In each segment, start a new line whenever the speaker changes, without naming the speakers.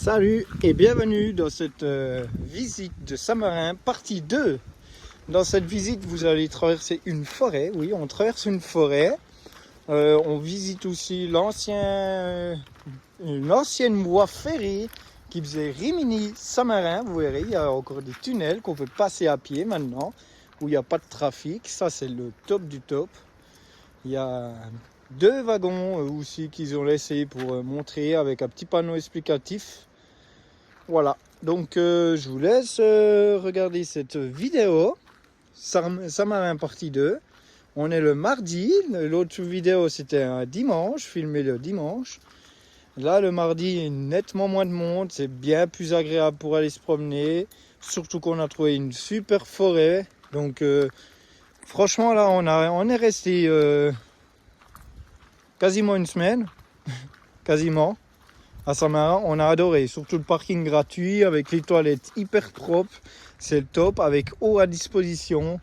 Salut et bienvenue dans cette visite de Saint-Marin, partie 2. Dans cette visite, vous allez traverser une forêt. Oui, on traverse une forêt. On visite aussi une ancienne voie ferrée qui faisait Rimini-Saint-Marin. Vous verrez, il y a encore des tunnels qu'on peut passer à pied maintenant, où il n'y a pas de trafic. Ça, c'est le top du top. Il y a 2 wagons aussi qu'ils ont laissés pour montrer avec un petit panneau explicatif. Voilà, donc je vous laisse regarder cette vidéo, Saint-Marin partie 2. On est le mardi, l'autre vidéo c'était un dimanche, filmé le dimanche. Là le mardi, il y a nettement moins de monde, c'est bien plus agréable pour aller se promener. Surtout qu'on a trouvé une super forêt. Donc franchement là on est resté quasiment une semaine, quasiment. À Saint-Marin, on a adoré, surtout le parking gratuit avec les toilettes hyper propres, c'est le top, avec eau à disposition.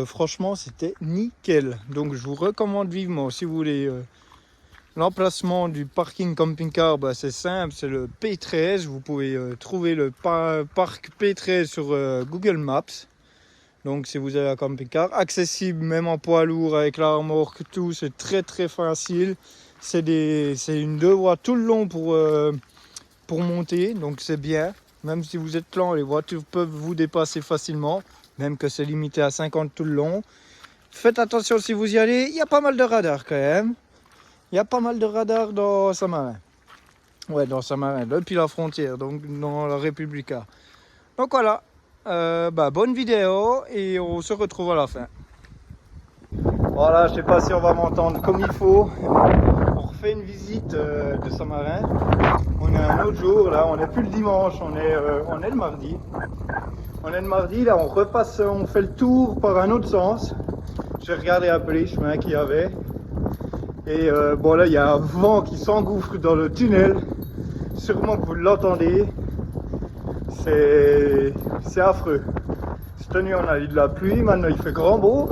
Franchement, c'était nickel. Donc, je vous recommande vivement, si vous voulez, l'emplacement du parking camping-car, c'est simple, c'est le P13. Vous pouvez trouver le parc P13 sur Google Maps. Donc, si vous avez un camping-car, accessible même en poids lourd avec la remorque, tout, c'est très très facile. C'est une 2 voies tout le long pour monter, donc c'est bien. Même si vous êtes lent, les voitures peuvent vous dépasser facilement, même que c'est limité à 50 tout le long. Faites attention si vous y allez, il y a pas mal de radars quand même. Il y a pas mal de radars dans Saint-Marin. Ouais, dans Saint-Marin, depuis la frontière, donc dans la Républica. Donc voilà, bonne vidéo et on se retrouve à la fin. Voilà, je sais pas si on va m'entendre comme il faut. On refait une visite de Saint-Marin. On est un autre jour, là, on n'est plus le dimanche, on est le mardi. On est le mardi, là, on repasse, on fait le tour par un autre sens. J'ai regardé un peu les chemins qu'il y avait. Et bon, là, il y a un vent qui s'engouffre dans le tunnel. Sûrement que vous l'entendez. C'est affreux. Cette nuit, on a eu de la pluie, maintenant il fait grand beau.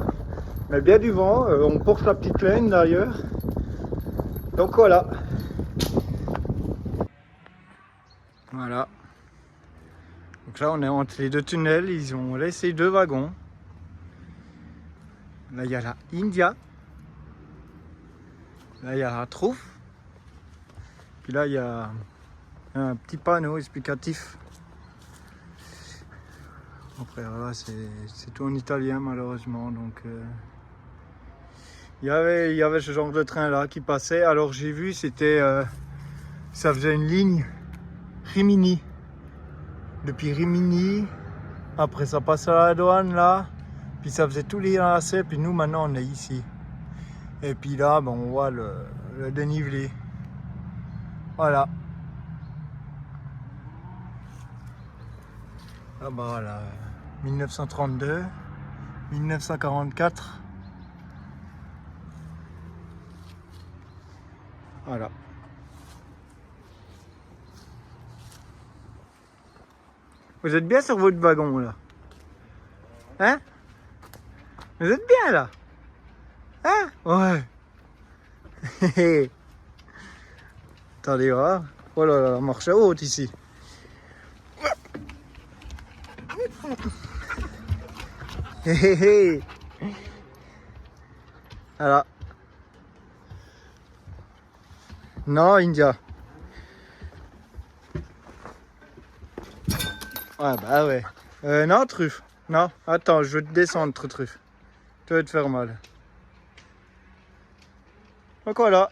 Mais bien du vent, on porte la petite laine d'ailleurs. Donc voilà. Voilà. Donc là on est entre les 2 tunnels, ils ont laissé 2 wagons. Là il y a la India. Là il y a la Trouf. Puis là il y a un petit panneau explicatif. Après là c'est tout en italien malheureusement. Donc il y avait ce genre de train là qui passait. Alors j'ai vu c'était ça faisait une ligne Rimini. Depuis Rimini, après ça passe à la douane là, puis ça faisait tous les lacets, puis nous maintenant on est ici. Et puis là on voit le dénivelé. Voilà. Ah voilà, 1932, 1944. Voilà. Vous êtes bien sur votre wagon là? Hein? Vous êtes bien là? Hein? Ouais. Attendez voir. Oh là là, marche à haute ici. Voilà. Non, India. Ouais, bah ouais. Non, truffe. Non, attends, je veux te descendre, truffe. Tu vas te faire mal. Donc voilà.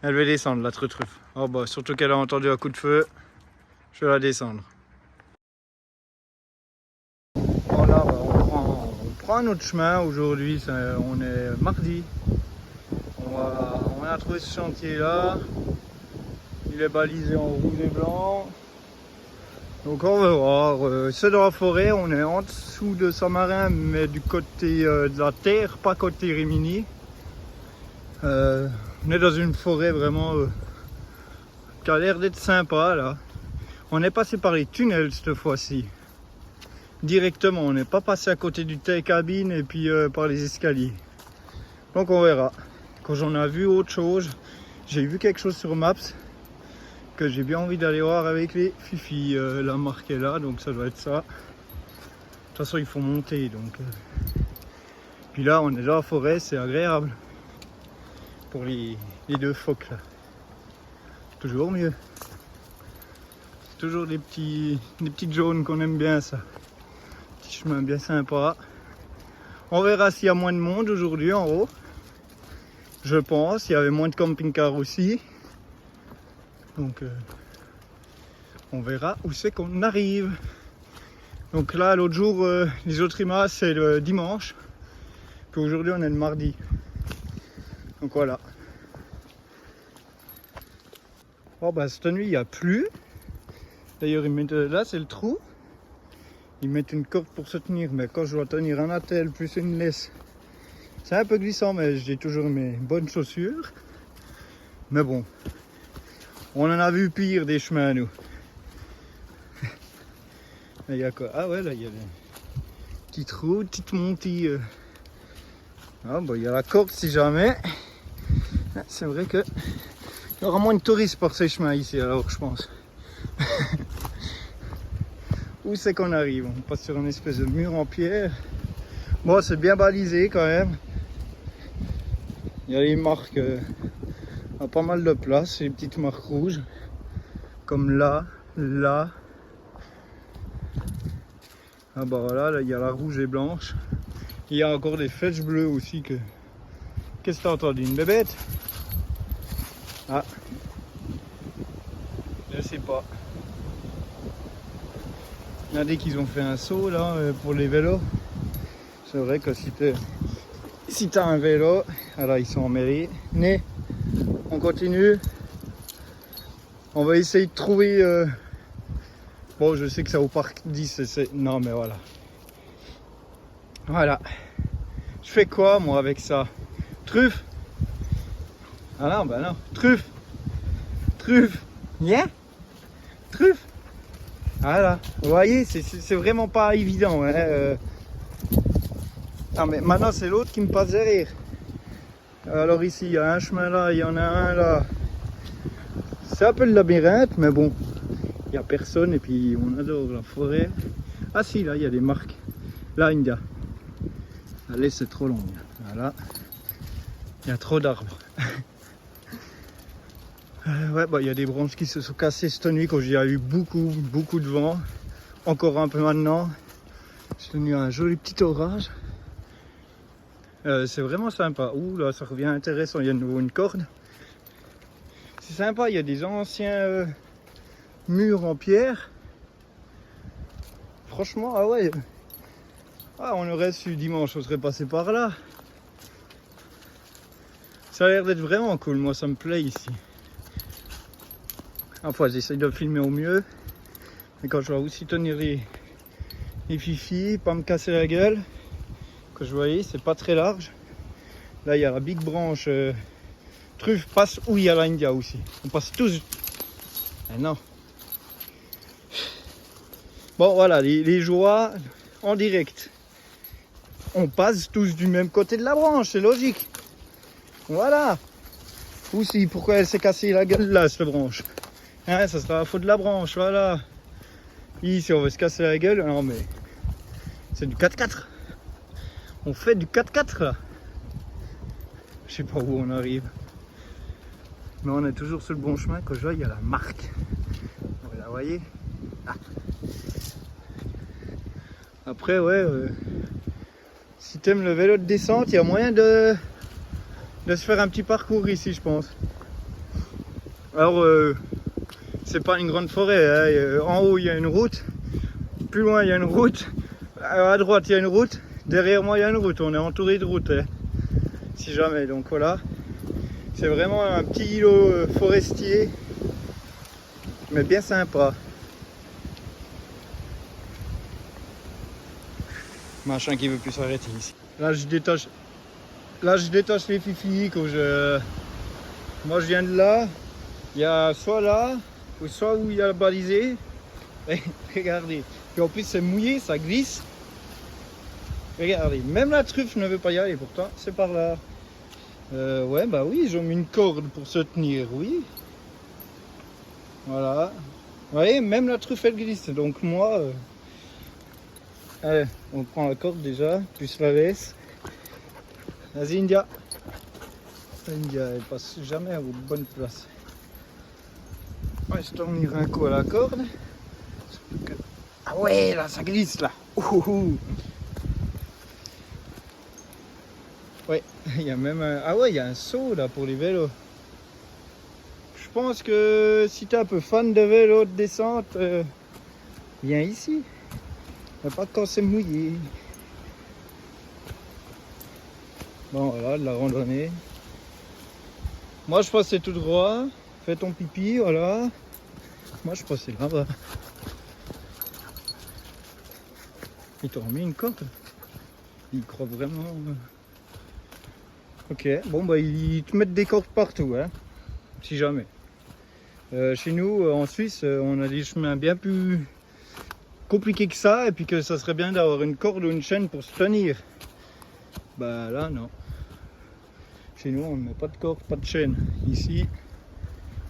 Elle va descendre, la truffe. Oh bah, surtout qu'elle a entendu un coup de feu. Je vais la descendre. Voilà, on prend un autre chemin. Aujourd'hui, on est mardi. On a trouvé ce chantier là. Il est balisé en rouge et blanc. Donc on va voir, c'est dans la forêt, on est en dessous de Saint-Marin, mais du côté de la terre, pas côté Rimini. On est dans une forêt vraiment qui a l'air d'être sympa là. On est passé par les tunnels cette fois-ci. Directement, on n'est pas passé à côté du taille cabine et puis par les escaliers. Donc on verra. Quand j'en ai vu autre chose, j'ai vu quelque chose sur Maps. que j'ai bien envie d'aller voir avec les Fifi. La marque est là, donc ça doit être ça. De toute façon, il faut monter, donc... Puis là, on est dans la forêt, c'est agréable. Pour les deux phoques, là. Toujours mieux. C'est toujours des petites jaunes qu'on aime bien, ça. Petit chemin bien sympa. On verra s'il y a moins de monde aujourd'hui en haut. Je pense, il y avait moins de camping-cars aussi. Donc, on verra où c'est qu'on arrive. Donc là, l'autre jour, les autres IMA, c'est le dimanche. Puis aujourd'hui, on est le mardi. Donc voilà. Oh bah cette nuit, il n'y a plus. D'ailleurs, ils mettent là, c'est le trou. Ils mettent une corde pour se tenir. Mais quand je dois tenir un attel plus une laisse, c'est un peu glissant, mais j'ai toujours mes bonnes chaussures. Mais bon, on en a vu pire des chemins, nous. Il y a quoi? Ah ouais, là, il y a des petits trous, petites montées. Ah bah, il y a la corde si jamais. C'est vrai que il y aura moins de touristes par ces chemins ici, alors je pense. Où c'est qu'on arrive? On passe sur une espèce de mur en pierre. Bon, c'est bien balisé quand même. Il y a les marques à pas mal de place, les petites marques rouges. Comme là, là. Ah bah voilà, là il y a la rouge et blanche. Il y a encore des flèches bleues aussi que... Qu'est-ce que t'as entendu? Une bébête? Ah. Je sais pas. Il y a des qui ont fait un saut là pour les vélos. C'est vrai que si t'as un vélo, alors ils sont emmêlés. Mais on continue. On va essayer de trouver... Bon, je sais que ça au parc 10, non mais voilà. Voilà. Je fais quoi moi avec ça? Truffe? Ah non, bah non. Truffe. Truffe. Yeah? Truffe. Voilà. Vous voyez, c'est vraiment pas évident. Hein. Ah mais maintenant c'est l'autre qui me passe derrière. Alors ici, il y a un chemin là, il y en a un là. C'est un peu le labyrinthe, mais bon. Il n'y a personne et puis on adore la forêt. Ah si, là, il y a des marques. Là, India. Allez, c'est trop long. Voilà. Il y a trop d'arbres. Ouais, bah il y a des branches qui se sont cassées cette nuit quand il y a eu beaucoup de vent. Encore un peu maintenant. C'est tenu un joli petit orage. C'est vraiment sympa. Ouh là, ça revient intéressant. Il y a de nouveau une corde. C'est sympa, il y a des anciens murs en pierre. Franchement, ah ouais. Ah, on aurait su dimanche, on serait passé par là. Ça a l'air d'être vraiment cool, moi ça me plaît ici. Enfin, j'essaye de filmer au mieux. Mais quand je vais aussi tenir les Fifi, pas me casser la gueule. Que je voyais, c'est pas très large. Là, il y a la big branche. Truffe passe où il y a l'India aussi. On passe tous. Ah non. Bon, voilà, les joies en direct. On passe tous du même côté de la branche, c'est logique. Voilà. Aussi, pourquoi elle s'est cassée la gueule là, cette branche? Hein, ça sera la faute de la branche, voilà. Ici, on veut se casser la gueule. Non, mais c'est du 4x4. On fait du 4x4 là. Je sais pas où on arrive. Mais on est toujours sur le bon chemin. Quand je vois, il y a la marque. Voilà, vous voyez. Ah. Après, ouais. Si t'aimes le vélo de descente, il y a moyen de se faire un petit parcours ici, je pense. Alors, c'est pas une grande forêt. Hein. En haut, il y a une route. Plus loin, il y a une route. À droite, il y a une route. Derrière moi, il y a une route. On est entouré de routes. Hein. Si jamais. Donc voilà. C'est vraiment un petit îlot forestier. Mais bien sympa. Machin qui veut plus s'arrêter ici. Là, je détache les Fifi quand moi je viens de là. Il y a soit là, ou soit où il y a le balisé. Et, regardez. Puis en plus c'est mouillé, ça glisse. Regardez, même la truffe ne veut pas y aller, pourtant c'est par là. Ouais, bah oui, ils ont mis une corde pour se tenir, oui. Voilà. Vous voyez, même la truffe elle glisse. Donc moi, allez, on prend la corde déjà, tu se la laisses. Vas-y India. India, elle passe jamais aux bonnes places. Ouais, je tourne un coup à la corde. Ah ouais, là, ça glisse là. Ouh. Ouais, il y a même un... Ah ouais, il y a un saut là pour les vélos. Je pense que si tu es un peu fan de vélo de descente, viens ici. Mais pas quand c'est mouillé. Bon voilà, de la randonnée. Moi je passais tout droit. Fais ton pipi, voilà. Moi je passais là-bas. Ils t'ont remis une corde. Ils croient vraiment. Ok, bon bah ils te mettent des cordes partout, hein. Si jamais. Chez nous, en Suisse, on a des chemins bien plus compliqués que ça, et puis que ça serait bien d'avoir une corde ou une chaîne pour se tenir. Bah là, non. Chez nous, on ne met pas de corde, pas de chaîne. Ici,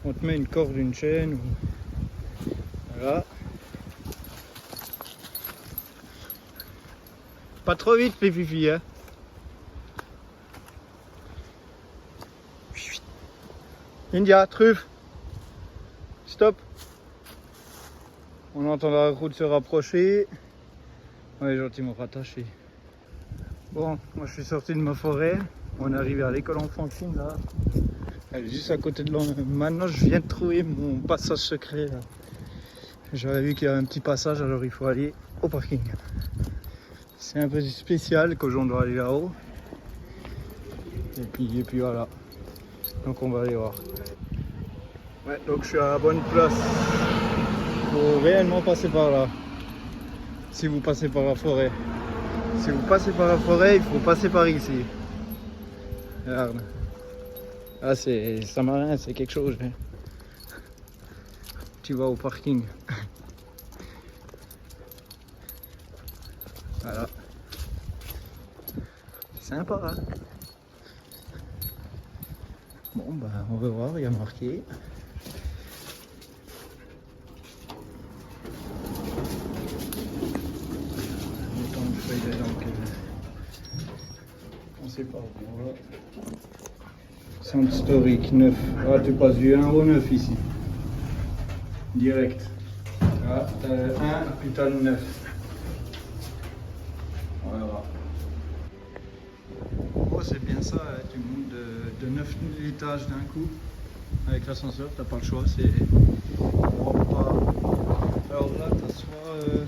on te met une corde, une chaîne. Voilà. Pas trop vite, les fifis, hein. India, truffe. Stop. On entend la route se rapprocher. On est gentiment rattaché. Bon, moi je suis sorti de ma forêt. On est arrivé à l'école enfantine là. Elle est juste à côté de l'eau. Maintenant je viens de trouver mon passage secret là. J'avais vu qu'il y avait un petit passage, alors il faut aller au parking. C'est un peu spécial quand on doit aller là-haut. Et puis voilà. Donc on va aller voir. Ouais, donc je suis à la bonne place. Il faut réellement passer par là. Si vous passez par la forêt. Si vous passez par la forêt, il faut passer par ici. Regarde. Ah, c'est Saint-Marin, c'est quelque chose. Hein. Tu vas au parking. Voilà. C'est sympa. Hein. Bon, bah, on va voir, il y a marqué. Donc, on sait pas où on va. Centre historique 9. Ah, tu passes du 1 au 9 ici. Direct. Ah, t'as le 1 puis t'as le 9. Voilà. Oh, c'est bien ça, hein. Tu montes de 9 étages d'un coup. Avec l'ascenseur, t'as pas le choix. C'est. Alors là, t'as soit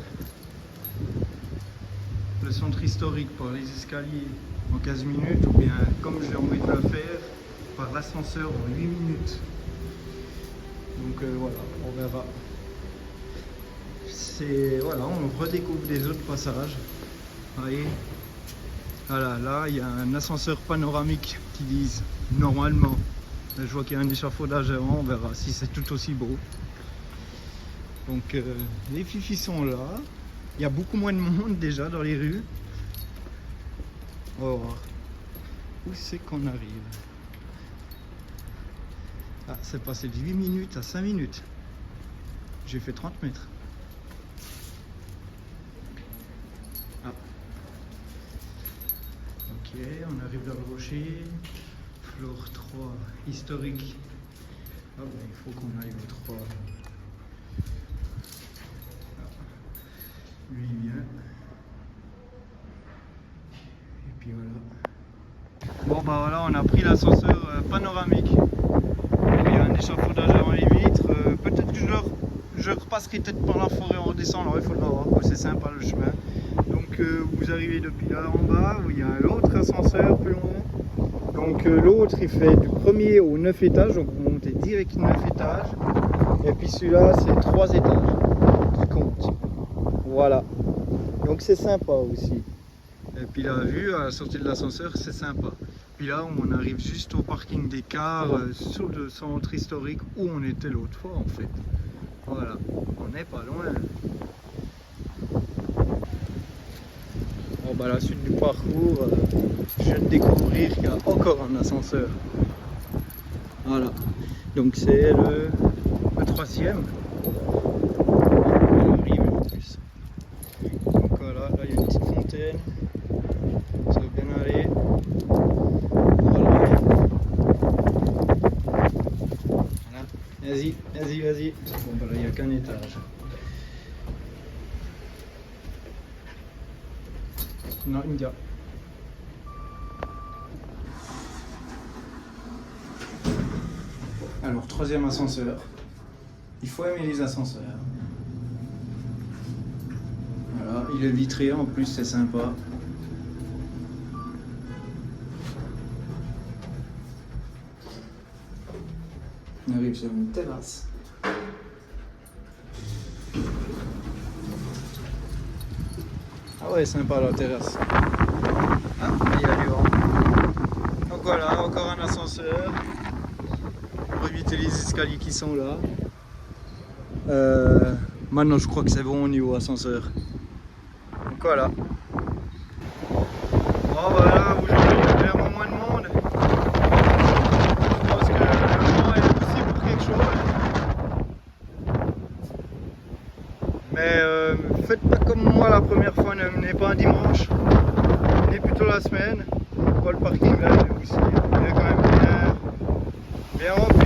le centre historique par les escaliers en 15 minutes, ou bien comme j'ai envie de le faire, par l'ascenseur en 8 minutes. Donc voilà, on verra. Voilà, on redécouvre des autres passages. Vous voyez, voilà, là il y a un ascenseur panoramique qui disent normalement. Là, je vois qu'il y a un échafaudage avant, on verra si c'est tout aussi beau. Donc les fifis sont là. Il y a beaucoup moins de monde déjà dans les rues. On va voir où c'est qu'on arrive. Ah, c'est passé de 8 minutes à 5 minutes. J'ai fait 30 mètres. Ah. Ok, on arrive dans le rocher. Floor 3, historique. Ah ben, il faut qu'on aille au 3. Lui il vient. Et puis voilà. Bon bah voilà, on a pris l'ascenseur panoramique. Il y a un échafaudage avant les vitres. Peut-être que je repasserai peut-être par la forêt en redescendant. Alors il faut le voir, c'est sympa le chemin. Donc vous arrivez depuis là en bas où il y a un autre ascenseur plus loin. Donc l'autre il fait du 1er au 9 étages. Donc vous montez direct 9 étages. Et puis celui-là c'est 3 étages qui comptent. Voilà, donc c'est sympa aussi. Et puis la vue à la sortie de l'ascenseur, c'est sympa. Puis là, on arrive juste au parking des cars sur le centre historique où on était l'autre fois en fait. Voilà, on n'est pas loin. Bon bah la suite du parcours, je viens de découvrir qu'il y a encore un ascenseur. Voilà, donc c'est le troisième. On arrive en plus. Donc voilà, là il y a une petite fontaine. Ça va bien aller. Voilà. Vas-y, vas-y, vas-y. Bon bah là il n'y a qu'un étage. Non, India. Alors, troisième ascenseur. Il faut aimer les ascenseurs. Voilà, il est vitré en plus, c'est sympa. On arrive sur une terrasse. Ah ouais, sympa la terrasse. Ah, il y a du vent. Donc voilà, encore un ascenseur. Pour éviter les escaliers qui sont là. Maintenant je crois que c'est bon au niveau ascenseur. Donc voilà. Bon voilà, aujourd'hui il y a clairement moins de monde. Je pense que le vent est aussi pour quelque chose. Mais faites pas comme moi la première fois, ne venez pas un dimanche. Venez plutôt la semaine. Pas le parking là aussi. Il est quand même bien rempli.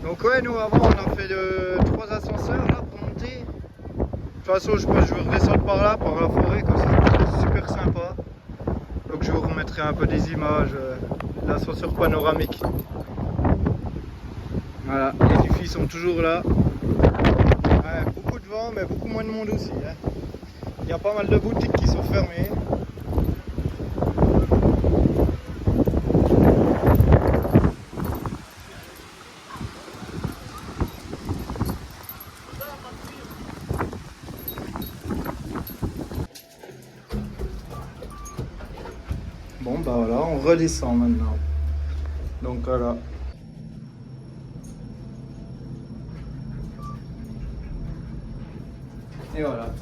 Donc ouais, nous avant on a fait 3 ascenseurs là pour monter. De toute façon je vais redescendre par là, par la forêt, comme c'est super sympa. Donc je vous remettrai un peu des images de l'ascenseur panoramique. Voilà, les filles sont toujours là. Ouais, beaucoup de vent mais beaucoup moins de monde aussi. Hein. Il y a pas mal de boutiques qui sont fermées. Bon bah voilà, on redescend maintenant. Donc voilà. Et voilà.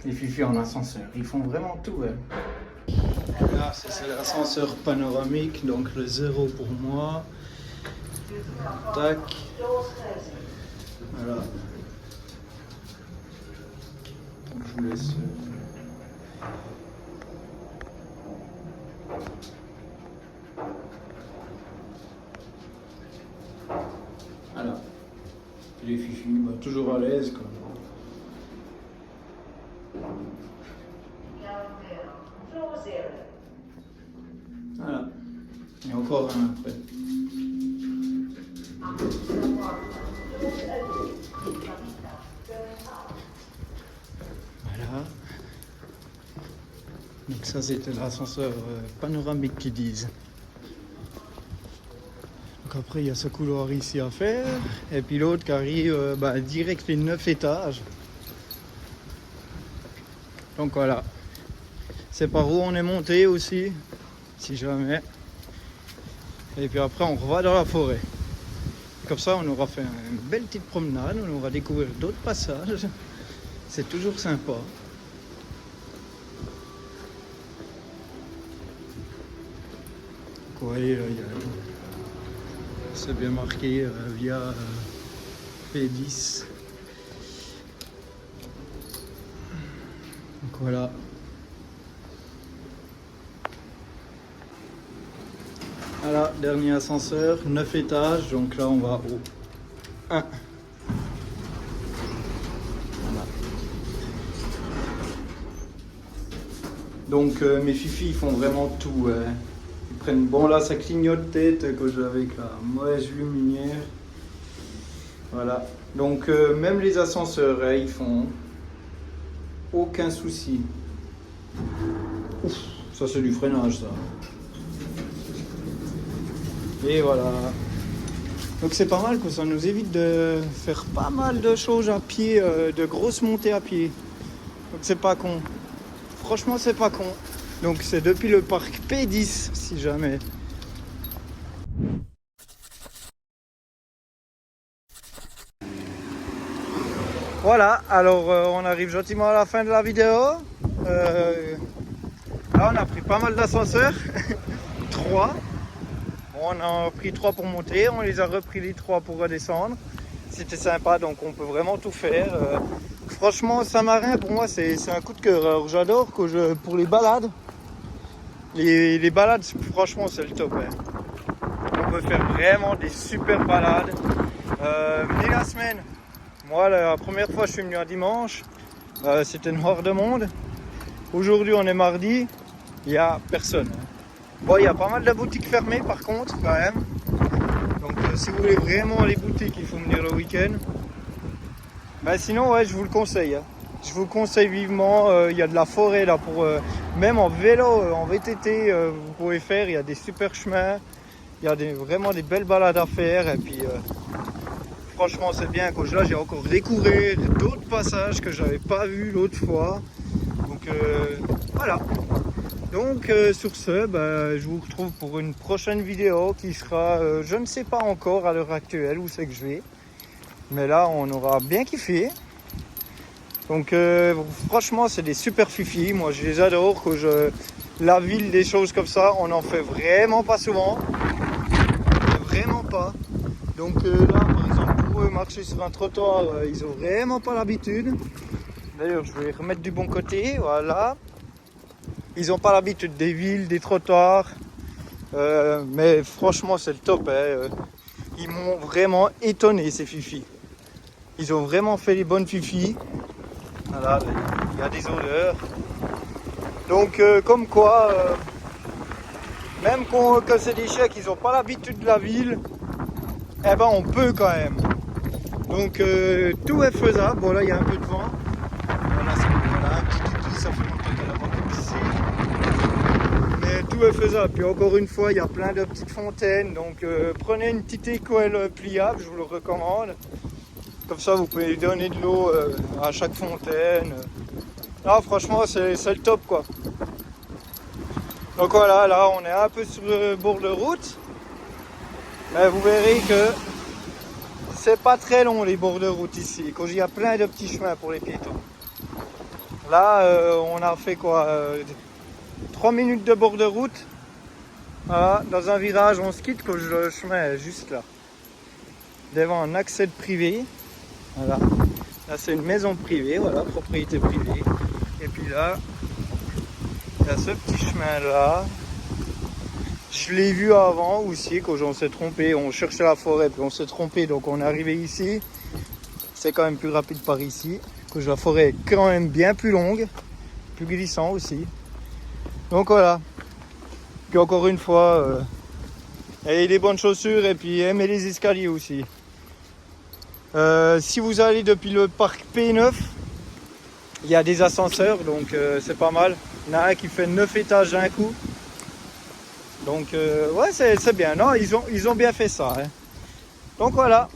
Les filles en ascenseur, ils font vraiment tout. Hein. Là c'est l'ascenseur panoramique, donc le 0 pour moi. Tac. Voilà. Donc, je vous laisse. Voilà. Et les filles, bah, toujours à l'aise quoi. Voilà. Et encore un après. Voilà. Donc ça c'était l'ascenseur panoramique qu'ils disent. Donc après il y a ce couloir ici à faire. Et puis l'autre qui arrive direct les 9 étages. Donc voilà. C'est par où on est monté aussi, si jamais. Et puis après on reva dans la forêt. Comme ça on aura fait une belle petite promenade, on aura découvert d'autres passages. C'est toujours sympa. Vous voyez là, c'est bien marqué via P10. Donc voilà. Voilà, dernier ascenseur, 9 étages, donc là on va au 1. Voilà. Donc mes fifis ils font vraiment tout. Ils prennent, bon là ça clignote tête à cause avec la mauvaise lumière. Voilà, donc même les ascenseurs ils font aucun souci. Ouf, ça c'est du freinage ça. Et voilà. Donc c'est pas mal, quoi. Ça nous évite de faire pas mal de choses à pied, de grosses montées à pied. Donc c'est pas con. Franchement c'est pas con. Donc c'est depuis le parc P10 si jamais. Voilà, alors on arrive gentiment à la fin de la vidéo. Là on a pris pas mal d'ascenseurs. 3. On en a pris 3 pour monter, on les a repris les 3 pour redescendre. C'était sympa, donc on peut vraiment tout faire. Franchement, Saint-Marin, pour moi, c'est un coup de cœur. Alors, j'adore pour les balades. Les balades, franchement, c'est le top. Hein. On peut faire vraiment des super balades. Venez la semaine. Moi, la première fois, je suis venu un dimanche. C'était noir de monde. Aujourd'hui, on est mardi. Il n'y a personne. Bon, il y a pas mal de boutiques fermées, par contre, quand même. Donc, si vous voulez vraiment les boutiques, il faut venir le week-end. Ben, sinon, ouais, je vous le conseille. Hein. Je vous le conseille vivement. Il y a de la forêt là pour même en vélo, en VTT, vous pouvez faire. Il y a des super chemins. Il y a vraiment des belles balades à faire. Et puis, franchement, c'est bien. Là, j'ai encore découvert d'autres passages que j'avais pas vus l'autre fois. Donc, voilà. Donc, sur ce, je vous retrouve pour une prochaine vidéo qui sera, je ne sais pas encore à l'heure actuelle où c'est que je vais. Mais là, on aura bien kiffé. Donc, franchement, c'est des super fifis. Moi, je les adore. La ville, des choses comme ça, on n'en fait vraiment pas souvent. Vraiment pas. Donc, là, par exemple, pour eux, marcher sur un trottoir, ils ont vraiment pas l'habitude. D'ailleurs, je vais remettre du bon côté. Voilà. Ils n'ont pas l'habitude des villes, des trottoirs. Mais franchement, c'est le top. Hein. Ils m'ont vraiment étonné, ces fifis. Ils ont vraiment fait les bonnes fifis. Voilà, il y a des odeurs. Donc, comme quoi, même que c'est des chiens qui n'ont pas l'habitude de la ville, eh ben on peut quand même. Donc, tout est faisable. Bon, là, il y a un peu de vent. Voilà, un petit tutu, ça fait longtemps qu'elle n'a pas pissé. Mais tout est faisable. Puis encore une fois, il y a plein de petites fontaines. Donc, prenez une petite écoelle pliable, je vous le recommande. Comme ça, vous pouvez donner de l'eau à chaque fontaine. Là, franchement, c'est le top, quoi. Donc voilà, là, on est un peu sur le bord de route. Mais vous verrez que c'est pas très long, les bords de route ici. Quand il y a plein de petits chemins pour les piétons. Là, on a fait quoi 3 minutes de bord de route. Voilà, dans un virage, on se quitte quand le chemin est juste là. Devant un accès privé. Voilà, là c'est une maison privée, voilà, propriété privée. Et puis là, il y a ce petit chemin là. Je l'ai vu avant aussi, quand on s'est trompé, on cherchait la forêt, puis on s'est trompé, donc on est arrivé ici. C'est quand même plus rapide par ici. Que la forêt est quand même bien plus longue, plus glissant aussi. Donc voilà. Puis encore une fois, ayez les bonnes chaussures et puis aimez les escaliers aussi. Si vous allez depuis le parc P9, il y a des ascenseurs, donc c'est pas mal. Il y en a un qui fait 9 étages d'un coup. Donc ouais, c'est bien. Non, ils ont bien fait ça. Hein. Donc voilà.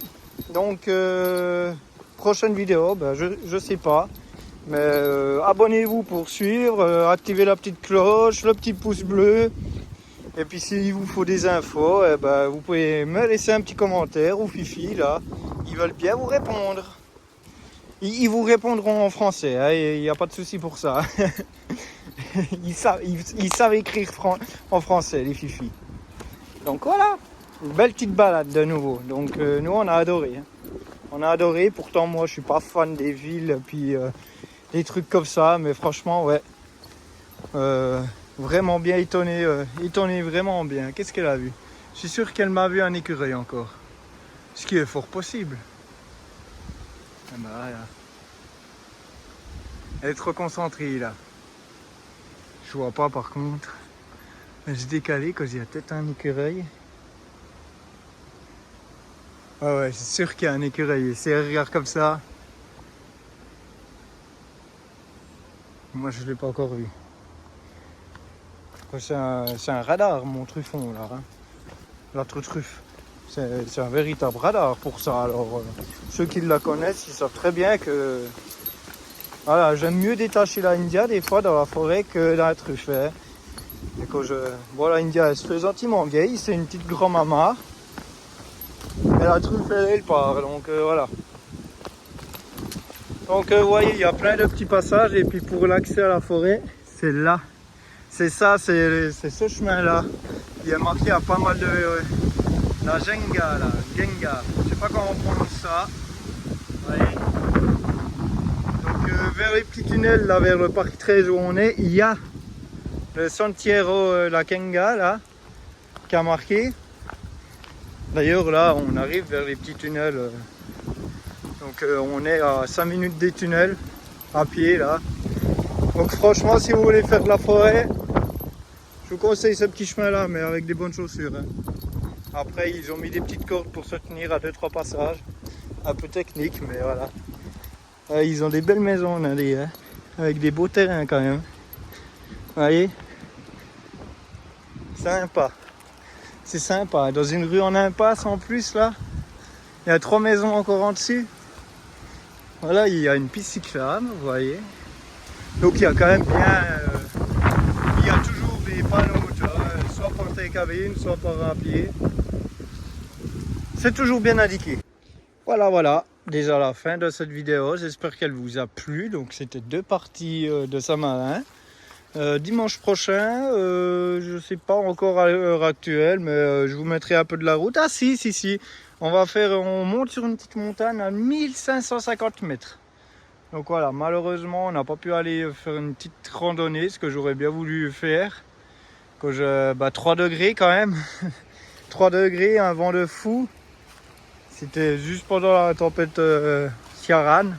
Donc prochaine vidéo, je sais pas. Mais abonnez-vous pour suivre, activez la petite cloche, le petit pouce bleu. Et puis s'il vous faut des infos, vous pouvez me laisser un petit commentaire ou Fifi là. Ils veulent bien vous répondre. Ils vous répondront en français, hein, il n'y a pas de souci pour ça. ils savent écrire en français, les Fifi. Donc voilà, une belle petite balade de nouveau. Donc nous on a adoré. Hein. On a adoré, pourtant moi je suis pas fan des villes, puis des trucs comme ça, mais franchement ouais. Vraiment bien étonné, étonné vraiment bien. Qu'est-ce qu'elle a vu? Je suis sûr qu'elle m'a vu un écureuil encore. Ce qui est fort possible. Ah bah là. Elle est trop concentrée là. Je vois pas par contre. Je décalé quand il y a peut-être un écureuil. Ah ouais, c'est sûr qu'il y a un écureuil. Si elle regarde comme ça. Moi je l'ai pas encore vu. C'est un radar mon truffon là. Hein. La truffe. C'est un véritable radar pour ça. Alors, ceux qui la connaissent, ils savent très bien que voilà, j'aime mieux détacher la India des fois dans la forêt que dans la truffe. Hein. Et quand bon, la India, elle se fait gentiment vieille, c'est une petite grand-maman. Et la truffe, elle part. Donc, voilà. Donc, vous voyez, il y a plein de petits passages. Et puis, pour l'accès à la forêt, c'est là. c'est ça, c'est ce chemin-là. Il est marqué à pas mal de... la Genga, là, Genga. Je sais pas comment on prononce ça. Vous voyez. Donc vers les petits tunnels, là, vers le parc 13 où on est, il y a le Sentiero La Genga, là, qui a marqué. D'ailleurs, là, on arrive vers les petits tunnels. Donc on est à 5 minutes des tunnels, à pied, là. Donc franchement, si vous voulez faire de la forêt, je vous conseille ce petit chemin-là, mais avec des bonnes chaussures. Hein. Après, ils ont mis des petites cordes pour se tenir à 2-3 passages. Un peu technique, mais voilà. Ils ont des belles maisons, on a dit, hein, avec des beaux terrains quand même. Vous voyez? Sympa. C'est sympa. Dans une rue en impasse en plus, là, il y a 3 maisons encore en dessus. Voilà, il y a une piste cyclable, vous voyez. Donc il y a quand même bien... il y a toujours des panneaux, tu vois, soit par télécabine, soit par à pied. C'est toujours bien indiqué. Voilà, déjà la fin de cette vidéo. J'espère qu'elle vous a plu. Donc c'était 2 parties de Saint-Marin. Dimanche prochain, je ne sais pas encore à l'heure actuelle, mais je vous mettrai un peu de la route. Ah si. On monte sur une petite montagne à 1550 mètres. Donc voilà, malheureusement, on n'a pas pu aller faire une petite randonnée, ce que j'aurais bien voulu faire. 3 degrés quand même. 3 degrés, un vent de fou. C'était juste pendant la tempête Ciaran.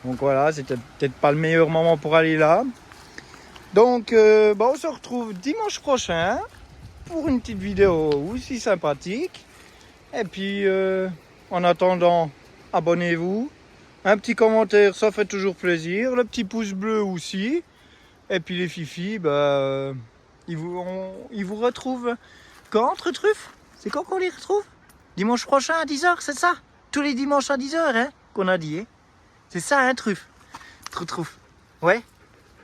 Donc voilà, c'était peut-être pas le meilleur moment pour aller là. Donc on se retrouve dimanche prochain pour une petite vidéo aussi sympathique. Et puis en attendant, abonnez-vous. Un petit commentaire, ça fait toujours plaisir. Le petit pouce bleu aussi. Et puis les fifis, ils vous retrouvent quand entre truffes? C'est quand qu'on les retrouve? Dimanche prochain à 10h, c'est ça? Tous les dimanches à 10h, hein, qu'on a dit. Hein, c'est ça, hein, truffe? Trouf. Ouais?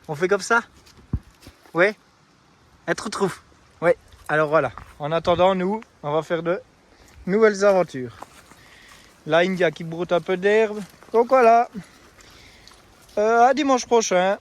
On fait comme ça? Ouais? Être trouffe. Ouais. Alors voilà. En attendant, nous, on va faire de nouvelles aventures. Là, India qui broute un peu d'herbe. Donc voilà. À dimanche prochain.